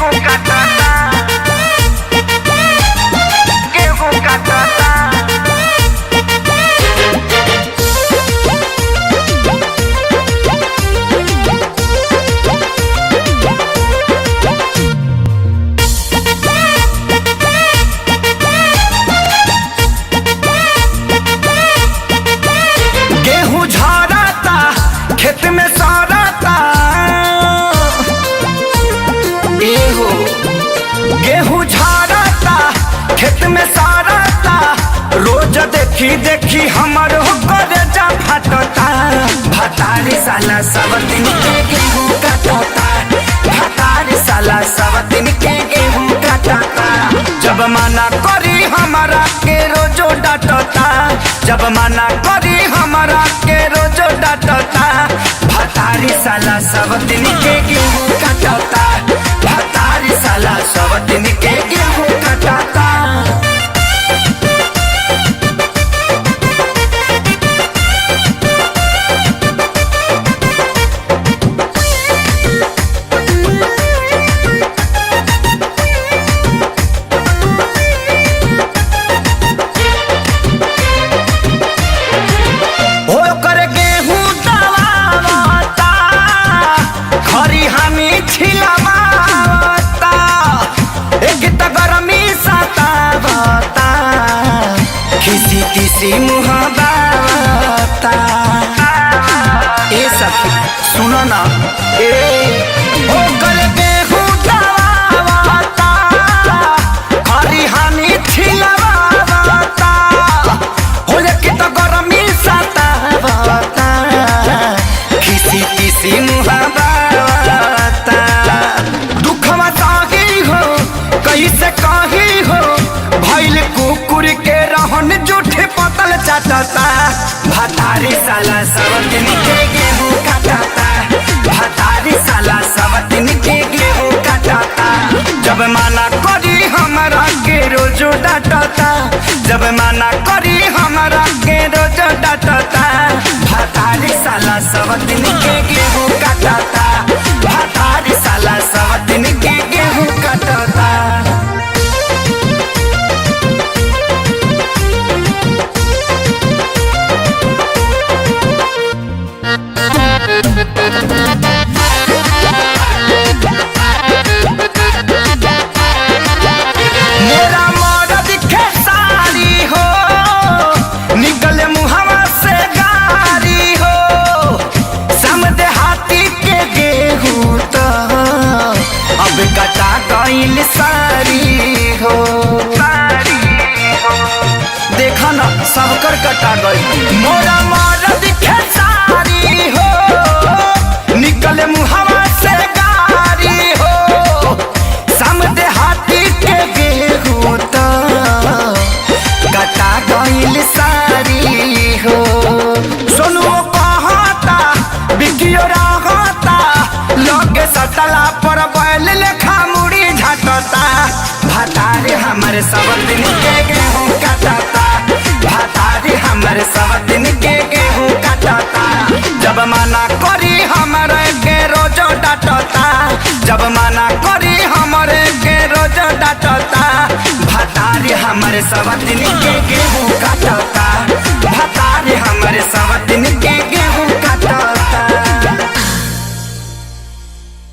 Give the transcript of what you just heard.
गेहूं काटता, गेहूं काटता। गेहूं झड़ता खेत में सड़ता, एहो गेहूं झड़ता खेत में सड़ता, रोज देखी देखी हमर होकर जा फटता। भतारी साला सब दिन के गेहूं काटता, भतारी साला सब दिन के गेहूं काटता। जब मना करी हमारा के रोजो डांटता, जब मना करी हमारा के रोजो डांटता। भतारी साला सब दिन के गेहूं काटता, भतारी साला सब दिन के गेहूं काटता। किसी मुहावता ए सखी सुनो ना, ओ कर गेहूं दवावता, खरी हानि छिलवावता, हो जाके तो गरमी सतावता। किसी मुहावता दुखवा साही हो कैसे कही हो, भइल कुकुर के रहन जूठे पतल चाटता। भतारी साला सब दिन के गेहूं काटता, भतारी साला सब दिन के गेहूं काटता। जब मना करी हमारा के रोजो डांटता, जब मना करी हमारा के रोजो डांटता। भतारी साला सब दिन के गेहूं काटता, भतारी साला सब दिन के गेहूं काटता। मेरा मर्द खेसारी हो, निकले मुहवा से गारी हो, समझे हाथी के गेहूं तो अब कटा गइल सारी हो। देखा ना सबकर कटा गई। मोरा मर्द खेसारी हो, निकले मुहवा से गारी हो, समझे हाथी के गेहूं तो कटा गइल सारी हो। सोनू कहता बिकियो रहता, लोगे सटला पर बैल लेखा मुड़ी झटता। भतारी हमारे सब दिन के गेहूं काटता, भतारी हमारे सब दिन के गेहूं काटता। जब मना करी हमारे के रोजो डांटता, जब मना करी हमारे के रोजो डांटता। भतारी हमारे सब दिन के